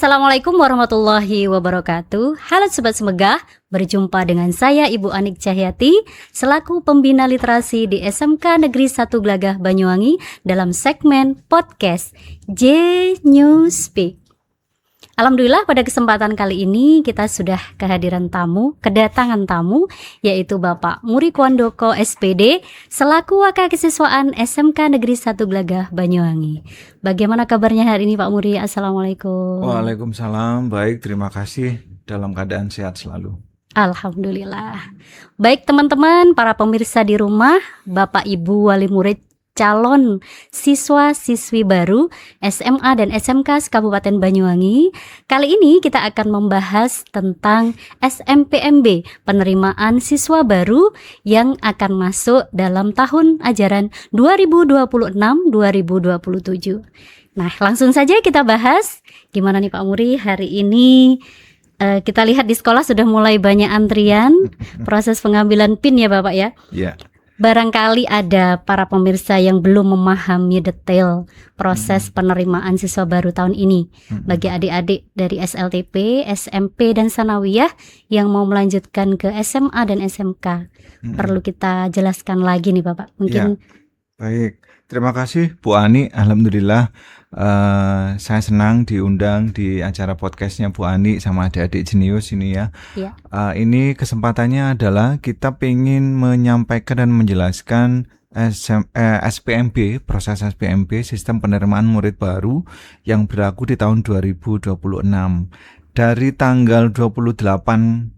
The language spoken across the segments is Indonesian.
Assalamualaikum warahmatullahi wabarakatuh. Halo Sobat Semegah, berjumpa dengan saya Ibu Anik Cahyati selaku pembina literasi di SMK Negeri 1 Glagah Banyuwangi dalam segmen podcast J News Speak. Alhamdulillah pada kesempatan kali ini kita sudah kedatangan tamu yaitu Bapak Muri Kwandoko SPD selaku Wakil Kesiswaan SMK Negeri 1 Glagah Banyuwangi. Bagaimana kabarnya hari ini Pak Muri? Assalamualaikum. Waalaikumsalam, baik, terima kasih, dalam keadaan sehat selalu. Alhamdulillah. Baik teman-teman, para pemirsa di rumah, Bapak Ibu wali murid calon siswa-siswi baru SMA dan SMK Kabupaten Banyuwangi. Kali ini kita akan membahas tentang SMPMB, penerimaan siswa baru yang akan masuk dalam tahun ajaran 2026-2027. Nah, langsung saja kita bahas. Gimana nih Pak Muri hari ini? Kita lihat di sekolah sudah mulai banyak antrian, proses pengambilan PIN ya Bapak ya? Iya. Barangkali ada para pemirsa yang belum memahami detail proses penerimaan siswa baru tahun ini bagi adik-adik dari SLTP, SMP, dan Sanawiyah yang mau melanjutkan ke SMA dan SMK. Perlu kita jelaskan lagi nih Bapak. Mungkin. Ya, baik, terima kasih Bu Ani. Alhamdulillah saya senang diundang di acara podcastnya Bu Ani sama adik-adik jenius ini ya. Ya. Ini kesempatannya adalah kita ingin menyampaikan dan menjelaskan SPMB, proses SPMB, sistem penerimaan murid baru yang berlaku di tahun 2026. Dari tanggal 28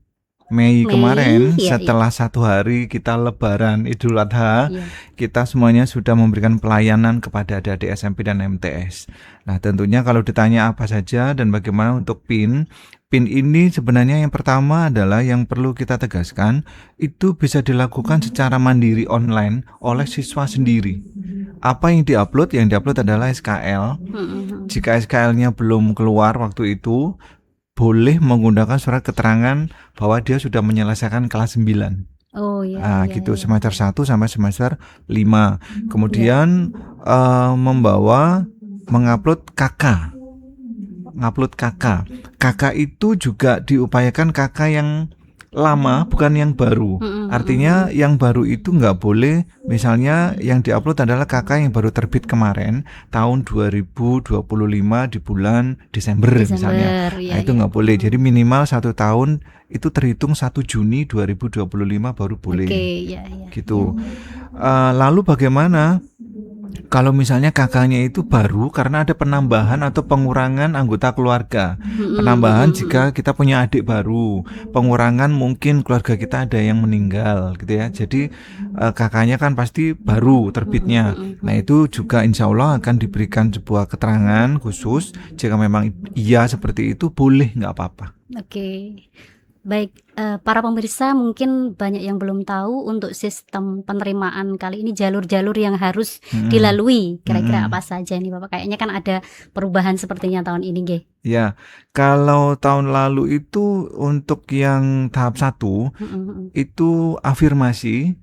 Mei kemarin, setelah satu hari kita Lebaran Idul Adha, kita semuanya sudah memberikan pelayanan kepada adik-adik SMP dan MTS. Nah, tentunya kalau ditanya apa saja dan bagaimana untuk PIN ini sebenarnya yang pertama adalah yang perlu kita tegaskan, itu bisa dilakukan secara mandiri online oleh siswa sendiri. Apa yang diupload? Yang diupload adalah SKL. Jika SKL-nya belum keluar waktu itu, boleh menggunakan surat keterangan bahwa dia sudah menyelesaikan kelas 9. Oh iya. Gitu, semester 1 sampai semester 5. Kemudian mengupload KK. Ngupload KK. KK itu juga diupayakan KK yang lama, bukan yang baru. Artinya yang baru itu nggak boleh, misalnya yang diupload adalah KK yang baru terbit kemarin tahun 2025 di bulan Desember misalnya. Nah, itu nggak boleh. Jadi minimal 1 tahun itu terhitung 1 Juni 2025 baru boleh. Gitu. Lalu bagaimana kalau misalnya kakaknya itu baru karena ada penambahan atau pengurangan anggota keluarga? Penambahan jika kita punya adik baru, pengurangan mungkin keluarga kita ada yang meninggal gitu ya. Jadi kakaknya kan pasti baru terbitnya. Nah, itu juga insya Allah akan diberikan sebuah keterangan khusus. Jika memang iya seperti itu, boleh, nggak apa-apa. Oke. Baik, para pemirsa mungkin banyak yang belum tahu untuk sistem penerimaan kali ini, jalur-jalur yang harus dilalui. Kira-kira apa saja nih Bapak? Kayaknya kan ada perubahan sepertinya tahun ini, Nggih. Ya, kalau tahun lalu itu untuk yang tahap 1 itu afirmasi,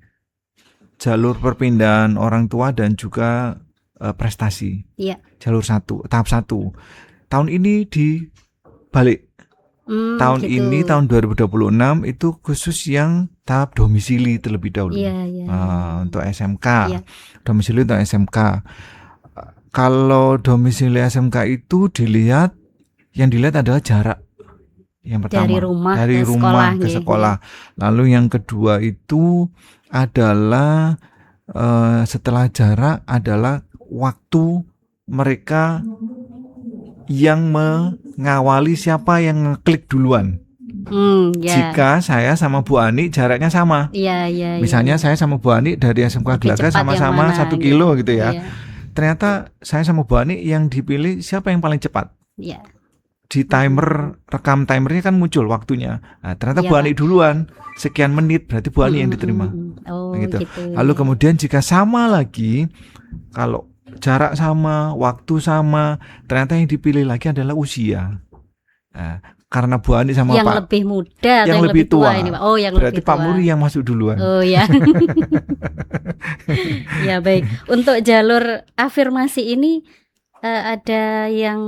jalur perpindahan orang tua dan juga prestasi. Iya. Jalur 1, tahap 1. Tahun ini dibalik. Tahun ini tahun 2026 itu khusus yang tahap domisili terlebih dahulu. Untuk SMK. Domisili untuk SMK. Kalau domisili SMK itu yang dilihat adalah jarak. Yang pertama dari rumah ke sekolah. Lalu yang kedua itu adalah setelah jarak adalah waktu mereka yang mengawali siapa yang ngeklik duluan. Jika saya sama Bu Ani jaraknya sama. Misalnya saya sama Bu Ani dari SMK Glagah sama-sama 1 kilo gitu ya. Ternyata saya sama Bu Ani yang dipilih siapa yang paling cepat. Di rekam timernya kan muncul waktunya. Nah, ternyata Bu Ani duluan sekian menit, berarti Bu Ani yang diterima. Gitu. Lalu kemudian jika sama lagi, kalau jarak sama, waktu sama, ternyata yang dipilih lagi adalah usia. Nah, karena Bu Ani sama yang Pak lebih muda atau yang lebih tua ini Pak? Oh, yang berarti lebih tua. Pak Muri yang masuk duluan. Oh ya. Ya baik. Untuk jalur afirmasi ini ada yang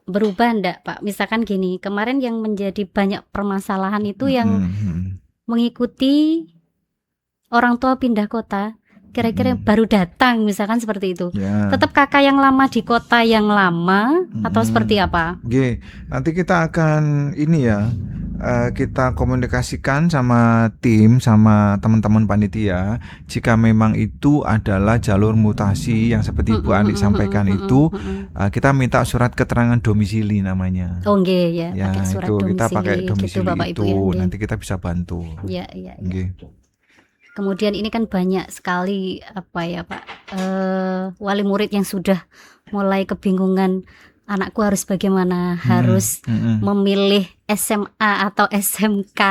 berubah enggak Pak? Misalkan gini, kemarin yang menjadi banyak permasalahan itu yang mengikuti orang tua pindah kota, kira-kira baru datang misalkan seperti itu. Tetap kakak yang lama di kota yang lama atau seperti apa? Oke, nanti kita akan ini ya, kita komunikasikan sama tim, sama teman-teman panitia. Jika memang itu adalah jalur mutasi yang seperti Bu Anik sampaikan itu, kita minta surat keterangan domisili namanya. Oh nggih ya, pakai surat itu domisili. Kita pakai domisili gitu, Bapak, itu, Ibu, ya, nanti kita bisa bantu. Iya. Kemudian ini kan banyak sekali apa ya Pak, wali murid yang sudah mulai kebingungan, anakku harus bagaimana, harus memilih SMA atau SMK.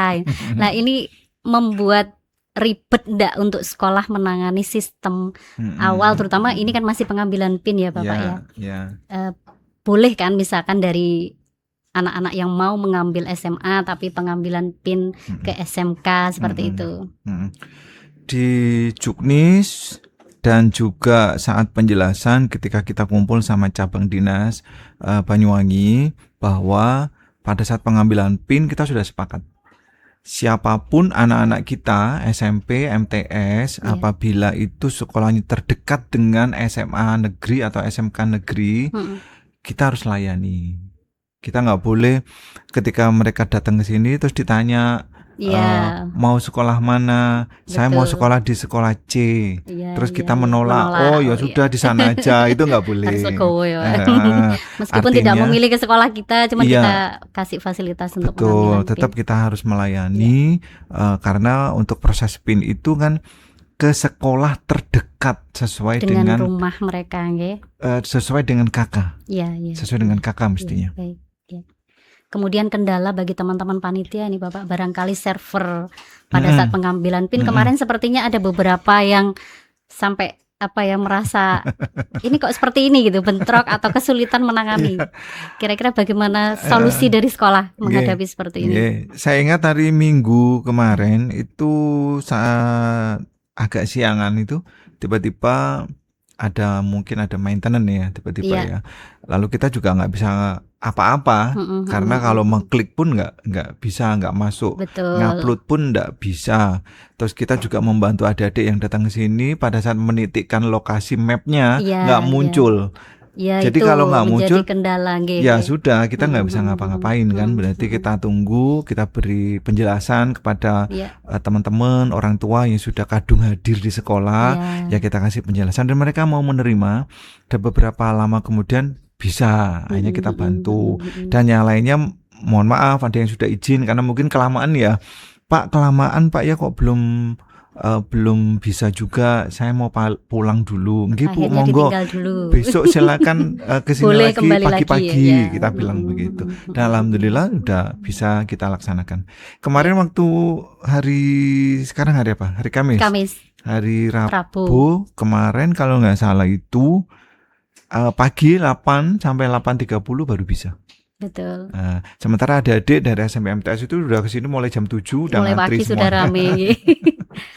Nah ini membuat ribet enggak untuk sekolah menangani sistem awal, terutama ini kan masih pengambilan PIN ya Bapak ya. Boleh kan misalkan dari anak-anak yang mau mengambil SMA tapi pengambilan PIN ke SMK seperti itu. Di Juknis dan juga saat penjelasan ketika kita kumpul sama cabang dinas Banyuwangi, bahwa pada saat pengambilan PIN kita sudah sepakat siapapun anak-anak kita SMP, MTS, apabila itu sekolahnya terdekat dengan SMA negeri atau SMK negeri, kita harus layani. Kita nggak boleh ketika mereka datang ke sini terus ditanya mau sekolah mana. Betul. Saya mau sekolah di sekolah C. Terus kita menolak. Oh ya sudah di sana aja. Itu nggak boleh. Meskipun artinya, tidak memilih ke sekolah kita, cuma kita kasih fasilitas untuk pengambilan PIN. Tetap kita harus melayani karena untuk proses PIN itu kan ke sekolah terdekat sesuai dengan rumah mereka, sesuai dengan kakak. Sesuai dengan kakak mestinya. Baik. Kemudian kendala bagi teman-teman panitia ini Bapak, barangkali server pada saat pengambilan PIN kemarin sepertinya ada beberapa yang sampai merasa ini kok seperti ini gitu, bentrok atau kesulitan menangani. Kira-kira bagaimana solusi dari sekolah menghadapi seperti ini? Saya ingat hari Minggu kemarin itu saat agak siangan itu tiba-tiba mungkin ada maintenance ya tiba-tiba ya. Lalu kita juga nggak bisa apa-apa karena kalau mengklik pun nggak bisa, nggak masuk. Betul. Ngupload pun nggak bisa. Terus kita juga membantu adik-adik yang datang ke sini pada saat menitikkan lokasi mapnya nggak muncul. Jadi kalau nggak muncul kendala, sudah kita nggak bisa ngapa-ngapain kan. Berarti kita tunggu, kita beri penjelasan kepada teman-teman orang tua yang sudah kadung hadir di sekolah, ya kita kasih penjelasan dan mereka mau menerima. Dan beberapa lama kemudian bisa, hanya kita bantu. Dan yang lainnya mohon maaf ada yang sudah izin karena mungkin kelamaan ya. Pak kelamaan Pak ya kok belum bisa juga, saya mau pulang dulu. Nggih Bu, monggo besok silakan kesini lagi pagi-pagi kita bilang begitu. Dan alhamdulillah udah bisa kita laksanakan. Kemarin waktu sekarang hari apa? Hari Kamis. Hari Rabu kemarin kalau nggak salah itu pagi 8 sampai 8.30 baru bisa. Betul. Sementara adik-adik dari SMP MTS itu udah kesini mulai jam 7 udah mulai ngantri pagi semua. Sudah rame.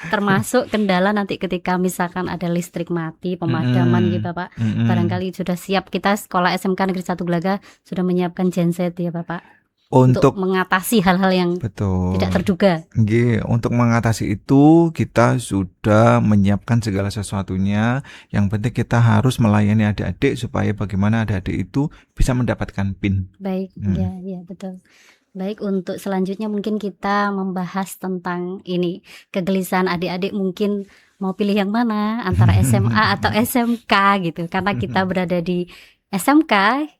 Termasuk kendala nanti ketika misalkan ada listrik mati, pemadaman gitu Bapak. Barangkali sudah siap, kita sekolah SMK Negeri 1 Gelaga sudah menyiapkan genset ya Bapak. Untuk mengatasi hal-hal yang tidak terduga. Untuk mengatasi itu kita sudah menyiapkan segala sesuatunya. Yang penting kita harus melayani adik-adik supaya bagaimana adik-adik itu bisa mendapatkan PIN. Baik, ya betul. Baik, untuk selanjutnya mungkin kita membahas tentang ini, kegelisahan adik-adik mungkin mau pilih yang mana antara SMA atau SMK gitu. Karena kita berada di SMK,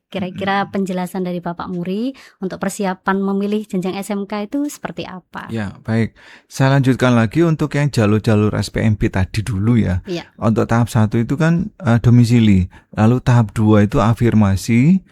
kira-kira penjelasan dari Bapak Muri untuk persiapan memilih jenjang SMK itu seperti apa? Ya, baik. Saya lanjutkan lagi untuk yang jalur-jalur SPMB tadi dulu ya. Untuk tahap 1 itu kan domisili. Lalu tahap 2 itu afirmasi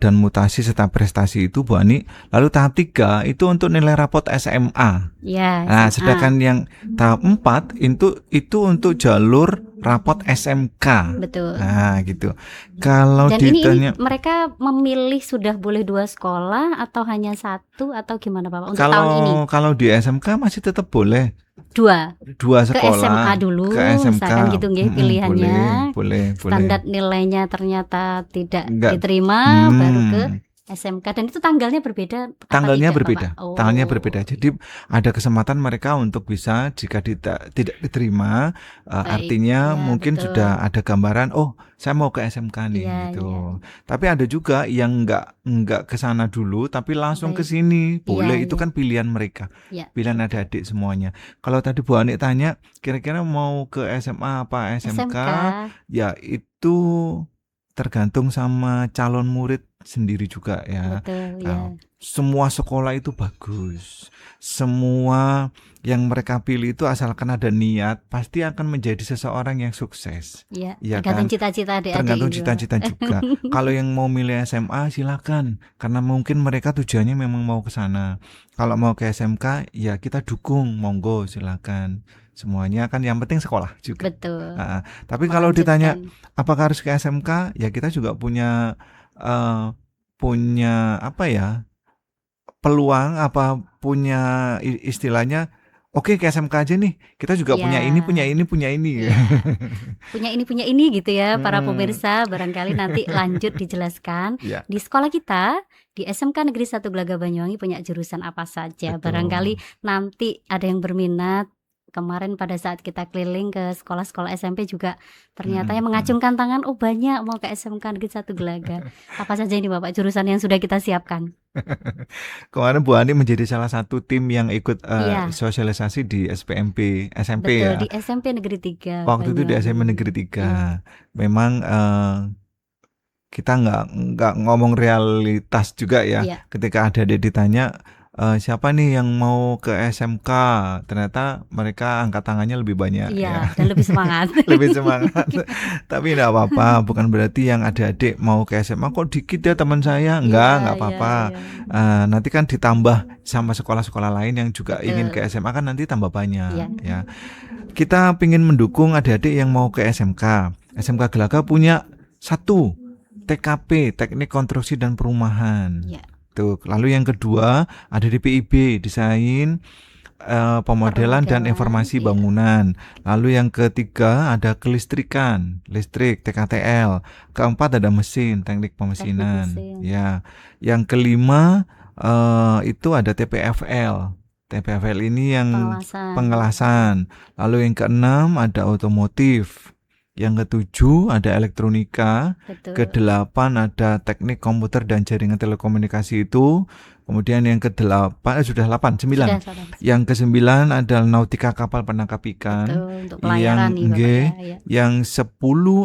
dan mutasi serta prestasi itu Bu Ani. Lalu tahap 3 itu untuk nilai rapot SMA. Nah, sedangkan yang tahap 4 itu untuk jalur rapot SMK. Betul. Nah, gitu. Kalau dan ditanya ini mereka memilih sudah boleh 2 sekolah atau hanya 1 atau gimana Bapak untuk tahun ini? Kalau di SMK masih tetap boleh. dua ke sekolah SMA dulu, ke SMK. misalkan gitu nggih pilihannya. Boleh. Standar nilainya ternyata tidak Enggak. diterima, baru ke SMK. Dan itu tanggalnya berbeda apa Tanggalnya tidak, berbeda. Bapak? Oh. Tanggalnya berbeda. Jadi ada kesempatan mereka untuk bisa jika tidak diterima, artinya mungkin betul. sudah ada gambaran, oh saya mau ke SMK nih gitu. Tapi ada juga yang enggak ke sana dulu tapi langsung ke sini. Boleh, itu kan pilihan mereka. Pilihan adik-adik semuanya. Kalau tadi Bu Ani tanya kira-kira mau ke SMA apa SMK? Ya itu tergantung sama calon murid sendiri juga ya. Betul, semua sekolah itu bagus. Semua yang mereka pilih itu asalkan ada niat pasti akan menjadi seseorang yang sukses. Ya tergantung cita-cita adik-adik. Tergantung cita-cita juga. Kalau yang mau milih SMA silakan, karena mungkin mereka tujuannya memang mau ke sana. Kalau mau ke SMK ya kita dukung, monggo silakan. Semuanya kan yang penting sekolah juga. Betul. Tapi kalau ditanya apakah harus ke SMK, ya kita juga punya apa ya, peluang, apa punya istilahnya, oke ke SMK aja nih, kita juga punya ini punya ini gitu ya. Para pemirsa, barangkali nanti lanjut dijelaskan di sekolah kita di SMK Negeri 1 Glagah Banyuwangi punya jurusan apa saja. Betul. Barangkali nanti ada yang berminat. Kemarin pada saat kita keliling ke sekolah-sekolah SMP juga ternyata yang mengacungkan tangan, oh banyak mau ke SMK Negeri 1 Glagah. Apa saja ini Bapak jurusan yang sudah kita siapkan? Kemarin Bu Ani menjadi salah satu tim yang ikut sosialisasi di SMP Betul, ya. Di SMP Negeri 3. Waktu itu di SMP Negeri 3. Memang kita nggak ngomong realitas juga ya. Ketika ada ditanya siapa nih yang mau ke SMK, ternyata mereka angkat tangannya lebih banyak dan lebih semangat. Lebih semangat. Tapi enggak apa-apa, bukan berarti yang adik-adik mau ke SMA kok dikit ya teman saya. Enggak apa-apa. Nanti kan ditambah sama sekolah-sekolah lain yang juga ingin ke SMA, kan nanti tambah banyak ya. Kita ingin mendukung adik-adik yang mau ke SMK. SMK Glagah punya 1 TKP, Teknik Konstruksi dan Perumahan. Tuh. Lalu yang kedua ada DPIB, Desain, Pemodelan dan Informasi Bangunan. Lalu yang ketiga ada kelistrikan, listrik, TKTL. Keempat ada mesin, Teknik Pemesinan. Ya. Yang kelima itu ada TPFL. TPFL ini yang pengelasan. Lalu yang keenam ada otomotif. Yang ketujuh ada elektronika. Kedelapan ada teknik komputer dan jaringan telekomunikasi itu. Kemudian yang kedelapan sudah 9. Yang kesembilan adalah nautika kapal penangkap ikan. Untuk pelayaran yang 10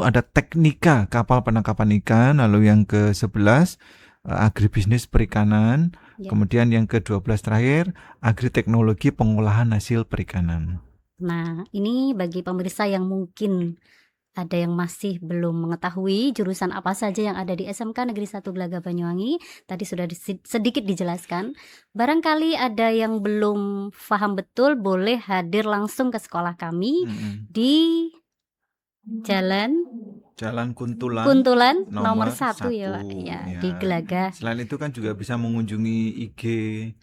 ada teknika kapal penangkapan ikan. Lalu yang ke-11 agribisnis perikanan. Kemudian yang ke-12 terakhir agriteknologi pengolahan hasil perikanan. Nah, ini bagi pemirsa yang mungkin ada yang masih belum mengetahui jurusan apa saja yang ada di SMK Negeri 1 Glagah Banyuwangi. Tadi sudah sedikit dijelaskan. Barangkali ada yang belum paham betul, boleh hadir langsung ke sekolah kami di Jalan Kuntulan nomor 1 ya Pak. Di Glagah. Selain itu kan juga bisa mengunjungi IG.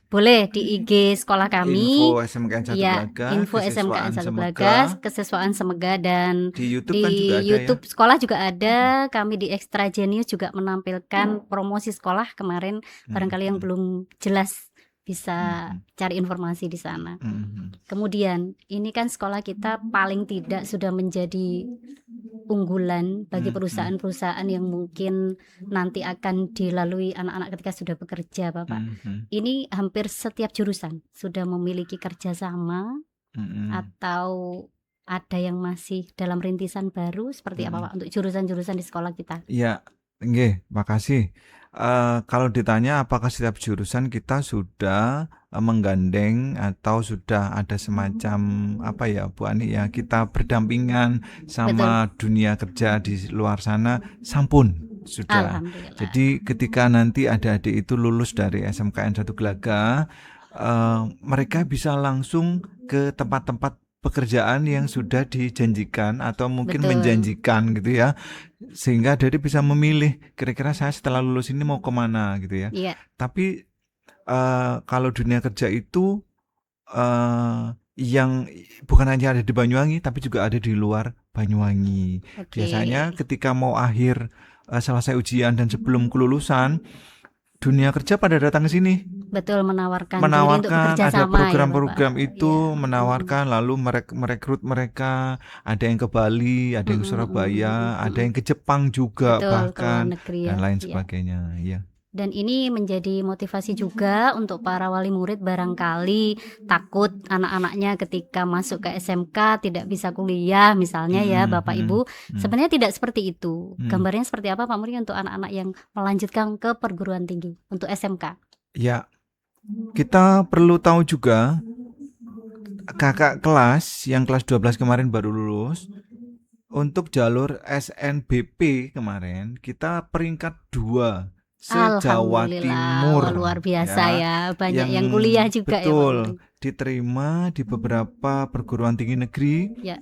Boleh di IG sekolah kami. Info SMKN 1 Glagah. Info SMKN 1 Glagah, Kesiswaan Semega, dan di YouTube kan juga ada YouTube sekolah juga ada. Kami di Extra Genius juga menampilkan promosi sekolah kemarin. Barangkali yang belum jelas bisa cari informasi di sana. Kemudian ini kan sekolah kita paling tidak sudah menjadi unggulan bagi perusahaan-perusahaan yang mungkin nanti akan dilalui anak-anak ketika sudah bekerja, Bapak. Ini hampir setiap jurusan sudah memiliki kerjasama atau ada yang masih dalam rintisan baru seperti apa Pak untuk jurusan-jurusan di sekolah kita? Iya, nggih, makasih. Kalau ditanya apakah setiap jurusan kita sudah menggandeng atau sudah ada semacam apa ya Bu Ani ya, kita berdampingan sama dunia kerja di luar sana, sampun sudah. Jadi ketika nanti adik-adik itu lulus dari SMKN 1 Glagah, mereka bisa langsung ke tempat-tempat pekerjaan yang sudah dijanjikan atau mungkin menjanjikan gitu ya, sehingga dari bisa memilih kira-kira saya setelah lulus ini mau kemana gitu ya. Tapi kalau dunia kerja itu yang bukan hanya ada di Banyuwangi tapi juga ada di luar Banyuwangi. Biasanya ketika mau akhir selesai ujian dan sebelum kelulusan, dunia kerja pada datang ke sini. Betul, menawarkan diri untuk bekerja ada sama program-program ya, itu menawarkan lalu merekrut mereka, ada yang ke Bali, ada yang ke Surabaya, ada yang ke Jepang juga, betul, bahkan negeri, dan lain sebagainya ya. Dan ini menjadi motivasi juga untuk para wali murid barangkali takut anak-anaknya ketika masuk ke SMK tidak bisa kuliah misalnya ya Bapak Ibu. Sebenarnya tidak seperti itu. Gambarnya seperti apa Pak Muri untuk anak-anak yang melanjutkan ke perguruan tinggi untuk SMK? Ya, kita perlu tahu juga kakak kelas yang kelas 12 kemarin baru lulus, untuk jalur SNBP kemarin kita peringkat 2 se-Jawa Timur. Luar biasa ya, banyak yang kuliah juga betul, ya diterima di beberapa perguruan tinggi negeri ya.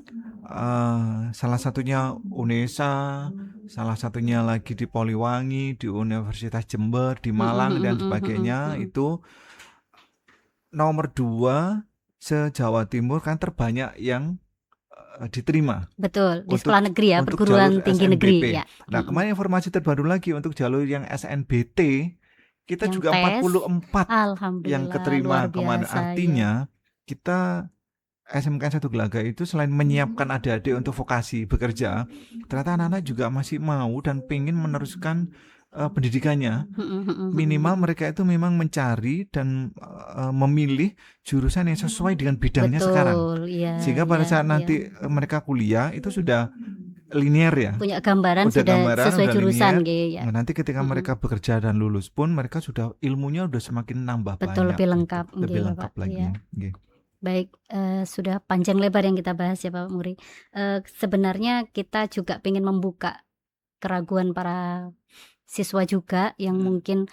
Salah satunya UNESA, salah satunya lagi di Poliwangi, di Universitas Jember, di Malang dan sebagainya. Itu nomor 2 se-Jawa Timur, kan terbanyak yang diterima. Betul, di sekolah negeri ya, perguruan tinggi SNBP. negeri ya. Nah, kemarin informasi terbaru lagi untuk jalur yang SNBT, kita yang juga tes, 44 yang keterima kemarin. Artinya kita SMK 1 Gelaga itu selain menyiapkan adik-adik untuk vokasi bekerja, ternyata anak-anak juga masih mau dan pengen meneruskan pendidikannya. Minimal mereka itu memang mencari dan memilih jurusan yang sesuai dengan bidangnya sekarang. Sehingga pada saat nanti mereka kuliah itu sudah linear ya. Punya gambaran sudah sesuai jurusan gitu ya. Nanti ketika mereka bekerja dan lulus pun mereka sudah ilmunya udah semakin nambah banyak. Lebih lengkap. Lebih lengkap lagi. Ya. Baik, sudah panjang lebar yang kita bahas ya Pak Muri. Sebenarnya kita juga ingin membuka keraguan para siswa juga yang mungkin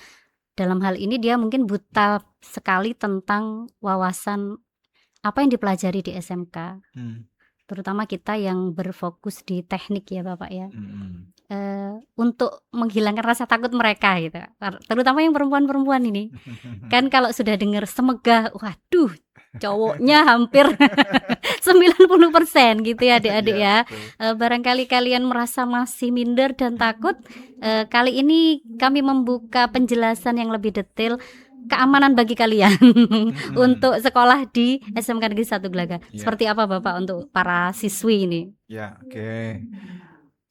dalam hal ini dia mungkin buta sekali tentang wawasan apa yang dipelajari di SMK. Terutama kita yang berfokus di teknik ya Bapak ya. Untuk menghilangkan rasa takut mereka gitu. Terutama yang perempuan-perempuan ini. Kan kalau sudah dengar Semegah, waduh, cowoknya hampir 90% gitu ya adik-adik ya. Barangkali kalian merasa masih minder dan takut, kali ini kami membuka penjelasan yang lebih detail keamanan bagi kalian untuk sekolah di SMK Negeri 1 Gelaga. Seperti apa Bapak untuk para siswi ini? Ya, oke.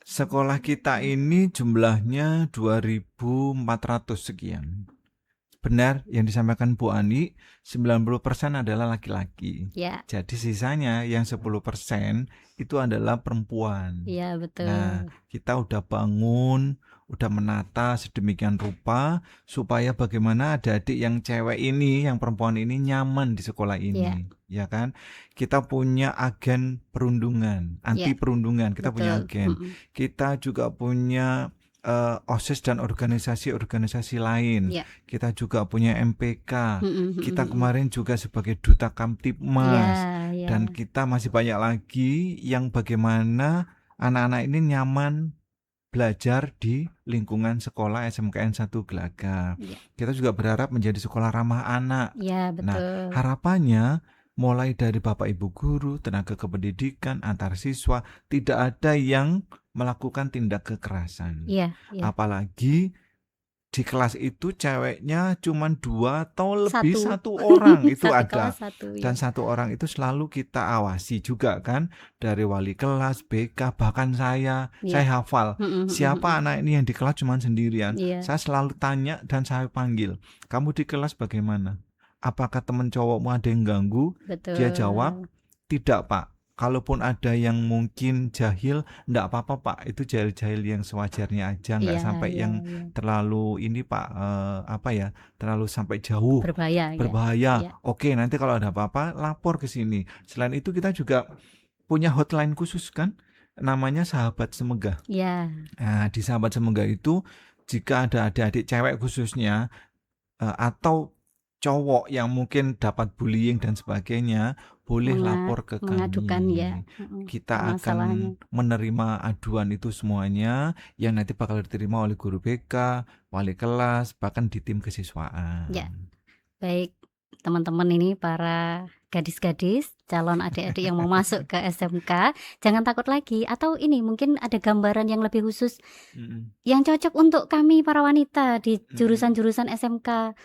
Sekolah kita ini jumlahnya 2.400 sekian. Benar yang disampaikan Bu Ani, 90% adalah laki-laki. Ya. Jadi sisanya yang 10% itu adalah perempuan. Iya, betul. Nah, kita udah bangun, udah menata sedemikian rupa supaya bagaimana adik-adik yang cewek ini, yang perempuan ini nyaman di sekolah ini. Ya kan? Kita punya agen perundungan, anti perundungan, kita punya agen. Kita juga punya OSIS dan organisasi-organisasi lain. Kita juga punya MPK. Kita kemarin juga sebagai duta Kamtibmas. Dan kita masih banyak lagi yang bagaimana anak-anak ini nyaman belajar di lingkungan sekolah SMKN 1 Gelaga. Kita juga berharap menjadi sekolah ramah anak. Betul. Nah, harapannya mulai dari Bapak Ibu guru, tenaga kependidikan, antar siswa, tidak ada yang melakukan tindak kekerasan. Apalagi di kelas itu ceweknya cuma 2 atau lebih satu orang itu ada. Dan 1 orang itu selalu kita awasi juga kan, dari wali kelas, BK, bahkan saya hafal siapa anak ini yang di kelas cuma sendirian. Saya selalu tanya dan saya panggil, kamu di kelas bagaimana? Apakah teman cowokmu ada yang ganggu? Betul. Dia jawab, tidak Pak. Kalaupun ada yang mungkin jahil, enggak apa-apa Pak, itu jahil-jahil yang sewajarnya aja, enggak sampai yang terlalu ini Pak, terlalu sampai jauh, berbahaya. Oke, nanti kalau ada apa-apa lapor ke sini. Selain itu kita juga punya hotline khusus kan, namanya Sahabat Semegah. Nah, di Sahabat Semegah itu jika ada adik-adik cewek khususnya atau cowok yang mungkin dapat bullying dan sebagainya, boleh lapor ke kami. Kita akan menerima aduan itu semuanya yang nanti bakal diterima oleh guru BK, wali kelas, bahkan di tim kesiswaan. Baik, teman-teman ini, para gadis-gadis, calon adik-adik yang mau masuk ke SMK, jangan takut lagi. Atau ini mungkin ada gambaran yang lebih khusus yang cocok untuk kami para wanita di jurusan-jurusan SMK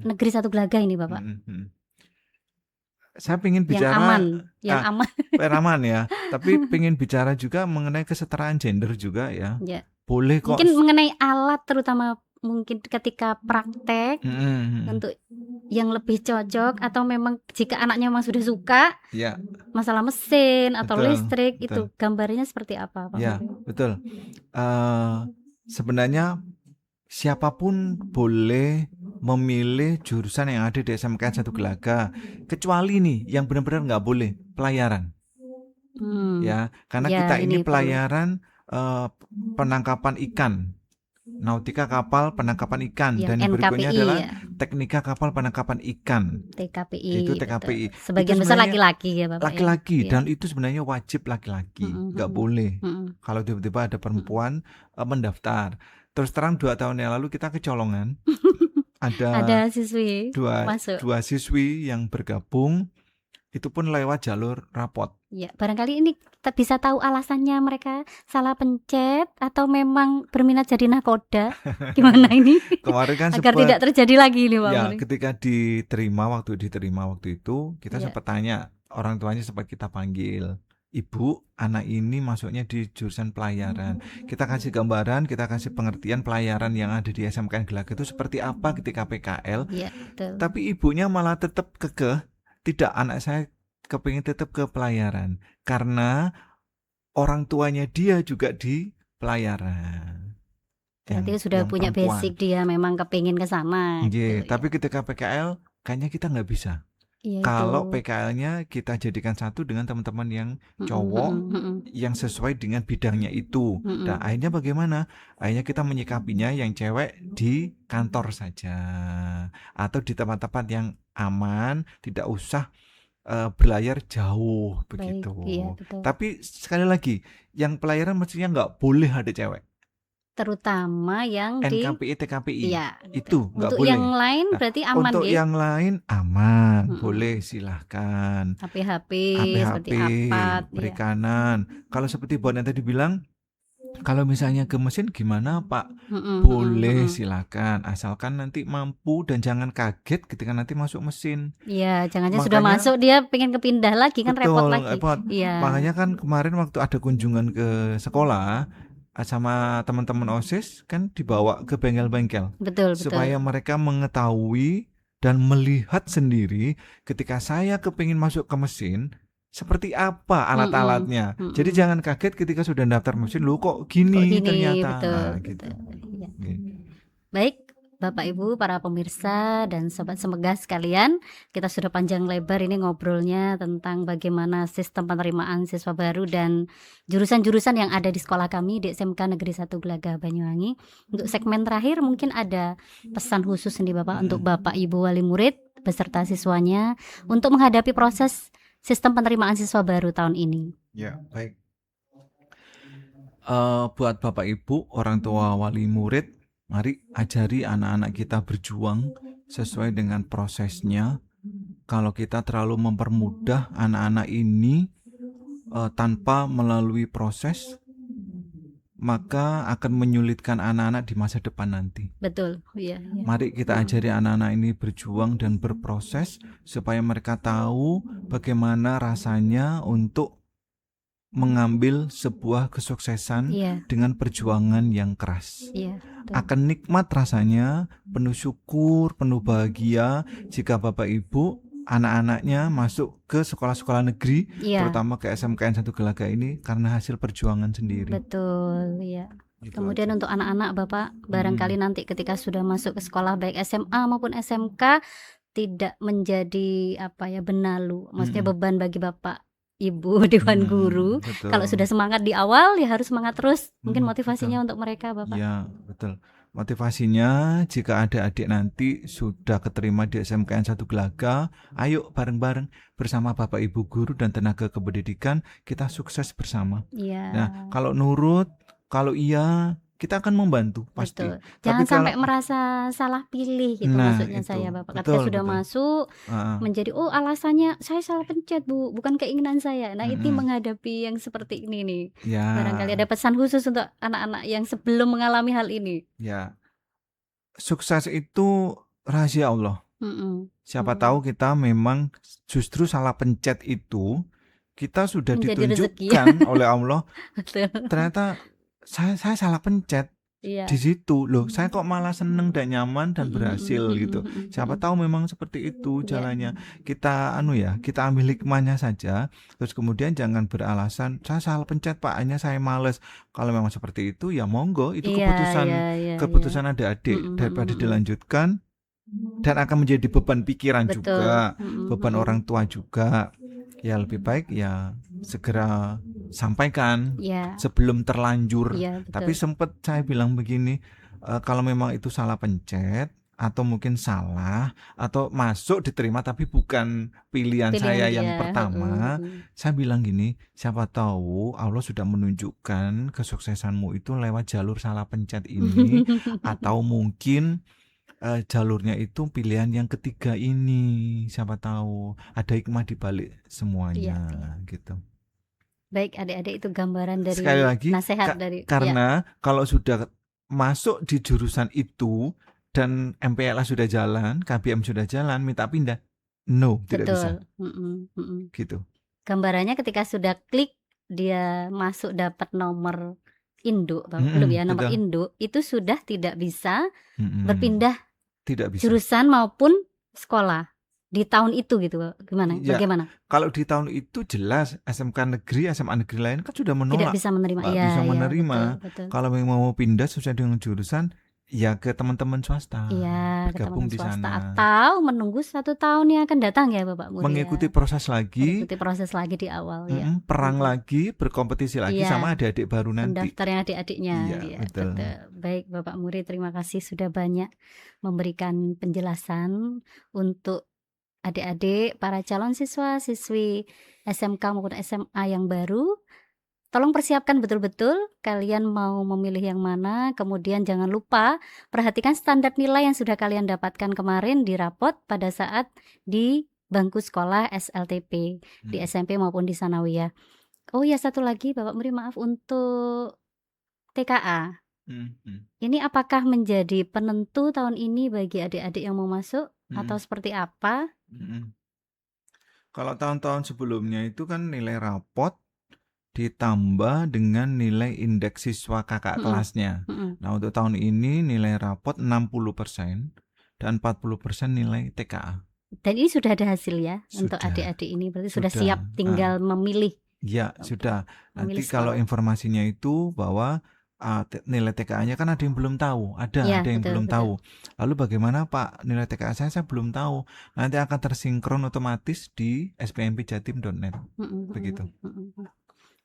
Negeri 1 Glagah ini, Bapak. Saya ingin bicara yang aman ya, tapi ingin bicara juga mengenai kesetaraan gender juga ya. Boleh kok. Mungkin mengenai alat, terutama mungkin ketika praktek untuk yang lebih cocok, atau memang jika anaknya memang sudah suka masalah mesin atau listrik, itu gambarnya seperti apa, Pak? Ya, betul. Sebenarnya siapapun boleh memilih jurusan yang ada di SMK 1 Glagah, kecuali nih yang benar-benar nggak boleh pelayaran. Ya, karena kita ini pelayaran penangkapan ikan. Nautika kapal penangkapan ikan, dan yang berikutnya adalah teknika kapal penangkapan ikan. TKPI. Itu TKPI. Betul. Sebagian besar laki-laki ya, Bapak. Laki-laki, dan itu sebenarnya wajib laki-laki, nggak boleh. Kalau tiba-tiba ada perempuan mendaftar. Terus terang 2 tahun yang lalu kita kecolongan. Ada siswi dua siswi yang bergabung, itu pun lewat jalur rapot. Ya, barangkali ini kita bisa tahu alasannya, mereka salah pencet atau memang berminat jadi nahkoda. Gimana ini? Kemarin kan agar tidak terjadi lagi nih, Pak. Ya, ketika diterima waktu itu kita sempat tanya, orang tuanya sempat kita panggil. Ibu, anak ini masuknya di jurusan pelayaran. Kita kasih gambaran, kita kasih pengertian pelayaran yang ada di SMK Glagah itu seperti apa ketika PKL. Ya, betul. Tapi ibunya malah tetap kekeh, tidak, anak saya kepingin tetap ke pelayaran karena orang tuanya dia juga di pelayaran. Berarti sudah punya perempuan. Basic, dia memang kepingin ke sana. Gitu, tapi ketika PKL kayaknya kita nggak bisa. Kalau PKL-nya kita jadikan satu dengan teman-teman yang cowok yang sesuai dengan bidangnya itu. Nah, akhirnya bagaimana? Akhirnya kita menyikapinya yang cewek di kantor saja atau di tempat-tempat yang aman, tidak usah berlayar jauh begitu. Tapi sekali lagi, yang pelayaran mestinya nggak boleh ada cewek. Terutama yang NKPI, TKPI, itu nggak boleh. Untuk yang lain berarti aman. Untuk yang lain aman, boleh, silahkan. HP seperti apa? Perikanan. Kalau seperti Bon yang tadi bilang, kalau misalnya ke mesin gimana, Pak? Boleh, silakan, asalkan nanti mampu dan jangan kaget ketika nanti masuk mesin. Iya, jangan sudah masuk dia pengen kepindah lagi, kan repot lagi. Iya. Makanya kan kemarin waktu ada kunjungan ke sekolah sama teman-teman OSIS kan dibawa ke bengkel-bengkel. Betul. Supaya mereka mengetahui dan melihat sendiri ketika saya kepingin masuk ke mesin, seperti apa alat-alatnya. Jadi jangan kaget ketika sudah daftar mesin, lu kok gini ternyata. Betul. Gitu. Ya. Baik, Bapak Ibu, para pemirsa dan sobat Semegah sekalian, kita sudah panjang lebar ini ngobrolnya tentang bagaimana sistem penerimaan siswa baru dan jurusan-jurusan yang ada di sekolah kami di SMK Negeri 1 Glagah Banyuwangi. Untuk segmen terakhir mungkin ada pesan khusus nih Bapak untuk Bapak Ibu wali murid beserta siswanya untuk menghadapi proses sistem penerimaan siswa baru tahun ini. Ya, baik. Buat Bapak Ibu, orang tua wali murid, mari ajari anak-anak kita berjuang sesuai dengan prosesnya. Kalau kita terlalu mempermudah anak-anak ini tanpa melalui proses, maka akan menyulitkan anak-anak di masa depan nanti. Betul, iya. Mari kita ajari anak-anak ini berjuang dan berproses supaya mereka tahu bagaimana rasanya untuk mengambil sebuah kesuksesan dengan perjuangan yang keras. Akan nikmat rasanya, penuh syukur, penuh bahagia jika Bapak Ibu anak-anaknya masuk ke sekolah-sekolah negeri, terutama ke SMK 1 Glagah ini karena hasil perjuangan sendiri. Betul, ya. Gitu. Kemudian untuk anak-anak Bapak, barangkali nanti ketika sudah masuk ke sekolah baik SMA maupun SMK tidak menjadi benalu, maksudnya beban bagi Bapak Ibu Dewan Guru. Kalau sudah semangat di awal ya harus semangat terus. Mungkin motivasinya untuk mereka Bapak. Ya, betul. Motivasinya jika ada adik nanti sudah keterima di SMK 1 Glagah, ayo bareng-bareng bersama Bapak Ibu guru dan tenaga kependidikan kita sukses bersama. Nah, kalau nurut, kalau iya kita akan membantu pasti. Betul. Tapi Jangan sampai merasa salah pilih gitu, nah maksudnya itu saya Bapak. Ketika betul sudah betul. masuk menjadi alasannya saya salah pencet Bu, bukan keinginan saya. Nah ini menghadapi yang seperti ini nih. Ya. Barangkali ada pesan khusus untuk anak-anak yang sebelum mengalami hal ini. Ya, sukses itu rahasia Allah. Siapa tahu kita memang justru salah pencet itu kita sudah menjadi ditunjukkan rezeki. oleh Allah. Betul. Ternyata saya salah pencet. Iya. Di situ loh, saya kok malah seneng dan nyaman dan berhasil gitu. Siapa tahu memang seperti itu jalannya. Kita kita ambil hikmahnya saja. Terus kemudian jangan beralasan saya salah pencet Pak, hanya saya males. Kalau memang seperti itu ya monggo, itu keputusan adik-adik. Daripada dilanjutkan dan akan menjadi beban pikiran juga, beban orang tua juga. Ya lebih baik ya segera sampaikan sebelum terlanjur. Tapi sempat saya bilang begini, kalau memang itu salah pencet atau mungkin salah atau masuk diterima tapi bukan pilihan saya yang pertama, saya bilang gini, siapa tahu Allah sudah menunjukkan kesuksesanmu itu lewat jalur salah pencet ini atau mungkin jalurnya itu pilihan yang ketiga ini, siapa tahu ada hikmah di balik semuanya gitu. Baik adik-adik, itu gambaran dari sekali lagi, nasihat dari karena kalau sudah masuk di jurusan itu dan MPLA sudah jalan, KBM sudah jalan, minta pindah, no, tidak bisa. Gitu. Gambarannya ketika sudah klik dia masuk dapat nomor induk, belum ya, nomor induk itu sudah tidak bisa berpindah tidak bisa jurusan maupun sekolah di tahun itu gitu. Gimana? Ya, bagaimana? Kalau di tahun itu jelas SMK negeri, SMA negeri lain kan sudah menolak. Tidak bisa menerima. Bisa menerima. Betul. Kalau memang mau pindah sesuai dengan jurusan, ya ke teman-teman swasta. Bergabung di sana. Atau menunggu 1 tahun yang akan datang ya Bapak Muri. Mengikuti proses lagi. Di awal perang lagi, berkompetisi lagi sama adik-adik baru nanti. Pendaftar yang adik-adiknya. Betul. Baik Bapak Muri, terima kasih sudah banyak memberikan penjelasan untuk adik-adik para calon siswa-siswi SMK maupun SMA yang baru. Tolong persiapkan betul-betul kalian mau memilih yang mana. Kemudian jangan lupa perhatikan standar nilai yang sudah kalian dapatkan kemarin di rapot pada saat di bangku sekolah SLTP di SMP maupun di Sanawiyah. Oh ya, satu lagi Bapak Muri, maaf, untuk TKA. Ini apakah menjadi penentu tahun ini bagi adik-adik yang mau masuk atau seperti apa? Kalau tahun-tahun sebelumnya itu kan nilai rapot ditambah dengan nilai indeks siswa kakak kelasnya. Nah untuk tahun ini nilai rapot 60% dan 40% nilai TKA. Dan ini sudah ada hasil ya untuk adik-adik ini, berarti sudah siap tinggal memilih. Ya sudah. Nanti kalau informasinya itu bahwa nilai TKA-nya kan ada yang belum tahu, ada yang belum tahu. Lalu bagaimana Pak, nilai TKA saya belum tahu. Nanti akan tersinkron otomatis di spmpjatim.net. Begitu.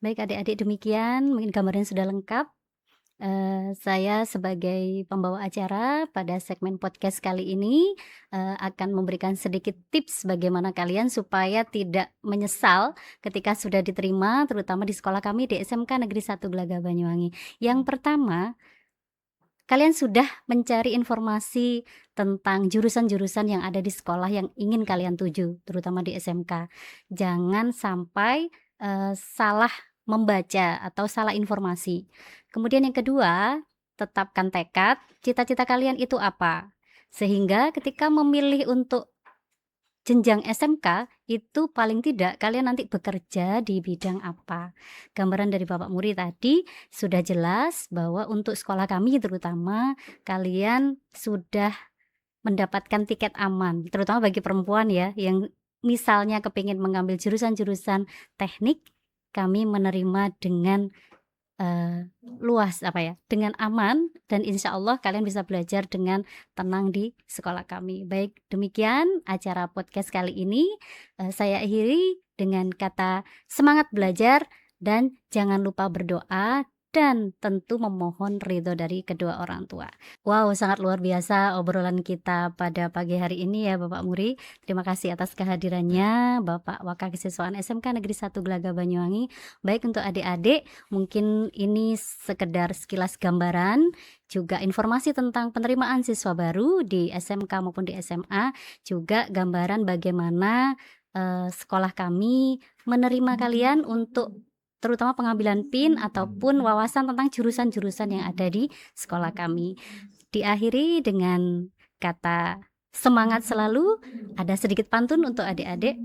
Baik adik-adik, demikian mungkin gambarnya sudah lengkap. Saya sebagai pembawa acara pada segmen podcast kali ini akan memberikan sedikit tips bagaimana kalian supaya tidak menyesal ketika sudah diterima, terutama di sekolah kami di SMK Negeri 1 Glagah Banyuwangi. Yang pertama, kalian sudah mencari informasi tentang jurusan-jurusan yang ada di sekolah yang ingin kalian tuju, terutama di SMK. Jangan sampai salah membaca atau salah informasi. Kemudian yang kedua, tetapkan tekad, cita-cita kalian itu apa. Sehingga ketika memilih untuk jenjang SMK, itu paling tidak kalian nanti bekerja di bidang apa. Gambaran dari Bapak Muri tadi sudah jelas bahwa untuk sekolah kami terutama kalian sudah mendapatkan tiket aman, terutama bagi perempuan ya, yang misalnya kepingin mengambil jurusan-jurusan teknik, kami menerima dengan luas dengan aman, dan insya Allah kalian bisa belajar dengan tenang di sekolah kami. Baik, demikian acara podcast kali ini. Saya akhiri dengan kata semangat belajar dan jangan lupa berdoa dan tentu memohon ridho dari kedua orang tua. Wow, sangat luar biasa obrolan kita pada pagi hari ini ya Bapak Muri. Terima kasih atas kehadirannya Bapak Wakasiswaan SMK Negeri 1 Glagah Banyuwangi. Baik untuk adik-adik, mungkin ini sekedar sekilas gambaran, juga informasi tentang penerimaan siswa baru di SMK maupun di SMA, juga gambaran bagaimana sekolah kami menerima kalian untuk terutama pengambilan PIN ataupun wawasan tentang jurusan-jurusan yang ada di sekolah kami. Diakhiri dengan kata semangat selalu, ada sedikit pantun untuk adik-adik.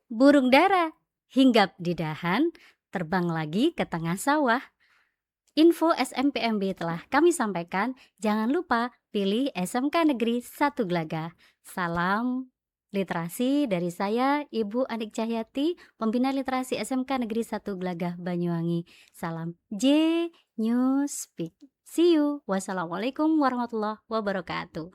Burung dara hinggap di dahan, terbang lagi ke tengah sawah. Info SMPMB telah kami sampaikan, jangan lupa pilih SMK Negeri 1 Glagah. Salam literasi dari saya, Ibu Anik Cahyati, Pembina Literasi SMK Negeri 1 Glagah Banyuwangi. Salam J News Speak. See you. Wassalamualaikum warahmatullahi wabarakatuh.